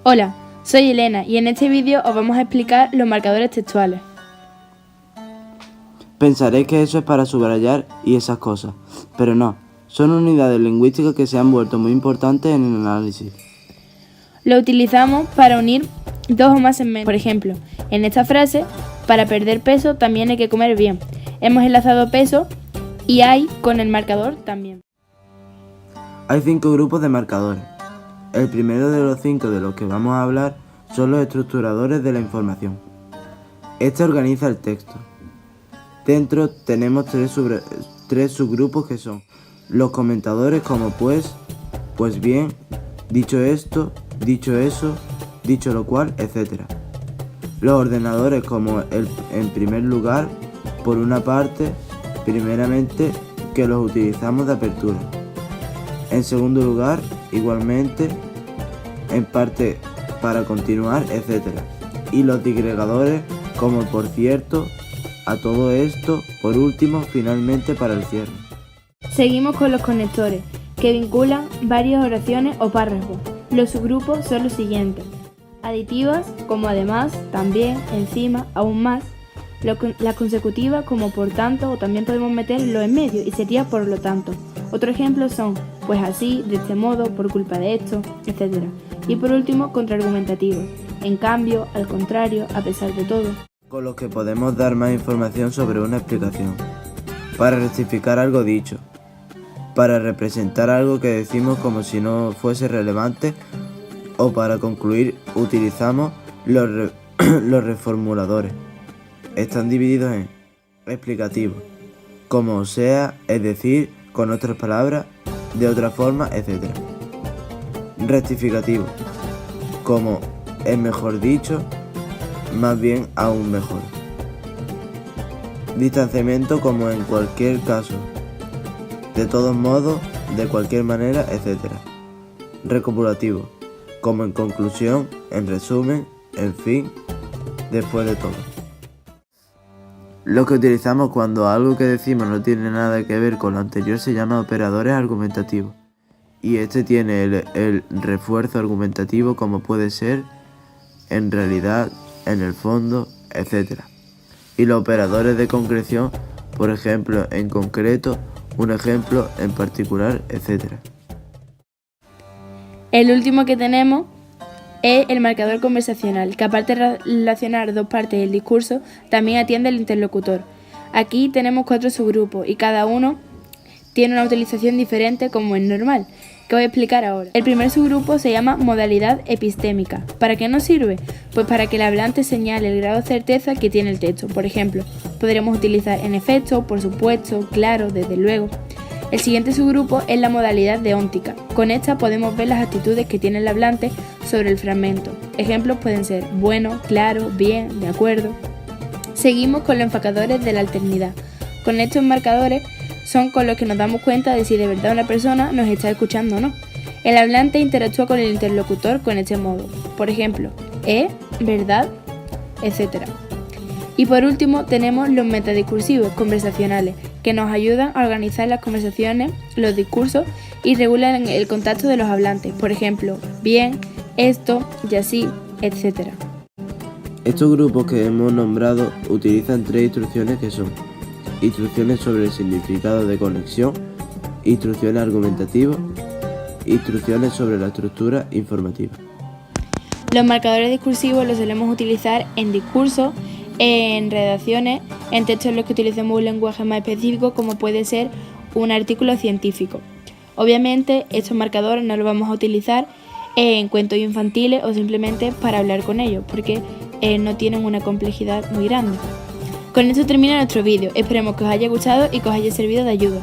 Hola, soy Elena y en este vídeo os vamos a explicar los marcadores textuales. Pensaréis que eso es para subrayar y esas cosas, pero no, son unidades lingüísticas que se han vuelto muy importantes en el análisis. Lo utilizamos para unir dos o más segmentos. Por ejemplo, en esta frase, para perder peso también hay que comer bien. Hemos enlazado peso y hay con el marcador también. Hay 5 grupos de marcadores. El primero de los 5 de los que vamos a hablar son los estructuradores de la información. Este organiza el texto. Dentro tenemos tres subgrupos que son los comentadores como pues bien, dicho esto, dicho eso, dicho lo cual, etc. Los ordenadores como en primer lugar, por una parte, primeramente, que los utilizamos de apertura. En segundo lugar, igualmente, en parte para continuar, etc. Y los digregadores como por cierto, a todo esto, por último, finalmente para el cierre. Seguimos con los conectores, que vinculan varias oraciones o párrafos. Los subgrupos son los siguientes: aditivas, como además, también, encima, aún más. Las consecutivas, como por tanto, o también podemos meterlo en medio y sería por lo tanto. Otro ejemplo son, pues así, de este modo, por culpa de esto, etc. Y por último, contraargumentativos, en cambio, al contrario, a pesar de todo. Con los que podemos dar más información sobre una explicación, para rectificar algo dicho, para representar algo que decimos como si no fuese relevante, o para concluir utilizamos los reformuladores. Están divididos en explicativos, como sea, es decir, con otras palabras, de otra forma, etc. Rectificativo, como es mejor dicho, más bien aún mejor. Distanciamiento, como en cualquier caso, de todos modos, de cualquier manera, etc. Recopulativo, como en conclusión, en resumen, en fin, después de todo. Lo que utilizamos cuando algo que decimos no tiene nada que ver con lo anterior se llama operadores argumentativos. Y este tiene el refuerzo argumentativo, como puede ser, en realidad, en el fondo, etc. Y los operadores de concreción, por ejemplo, en concreto, un ejemplo, en particular, etc. El último que tenemos es el marcador conversacional, que aparte de relacionar dos partes del discurso, también atiende al interlocutor. Aquí tenemos 4 subgrupos y cada uno tiene una utilización diferente como es normal, que voy a explicar ahora. El primer subgrupo se llama modalidad epistémica. ¿Para qué nos sirve? Pues para que el hablante señale el grado de certeza que tiene el texto. Por ejemplo, podremos utilizar en efecto, por supuesto, claro, desde luego. El siguiente subgrupo es la modalidad deóntica. Con esta podemos ver las actitudes que tiene el hablante sobre el fragmento. Ejemplos pueden ser bueno, claro, bien, de acuerdo. Seguimos con los enfocadores de la alternidad. Con estos marcadores son con los que nos damos cuenta de si de verdad una persona nos está escuchando o no. El hablante interactúa con el interlocutor con este modo. Por ejemplo, verdad, etc. Y por último tenemos los metadiscursivos conversacionales, que nos ayudan a organizar las conversaciones, los discursos y regulan el contacto de los hablantes. Por ejemplo, bien, esto y así, etc. Estos grupos que hemos nombrado utilizan 3 instrucciones que son instrucciones sobre el significado de conexión, instrucciones argumentativas, instrucciones sobre la estructura informativa. Los marcadores discursivos los solemos utilizar en discursos, en redacciones, en textos en los que utilicemos un lenguaje más específico como puede ser un artículo científico. Obviamente estos marcadores no los vamos a utilizar en cuentos infantiles o simplemente para hablar con ellos porque no tienen una complejidad muy grande. Con esto termina nuestro vídeo, esperemos que os haya gustado y que os haya servido de ayuda.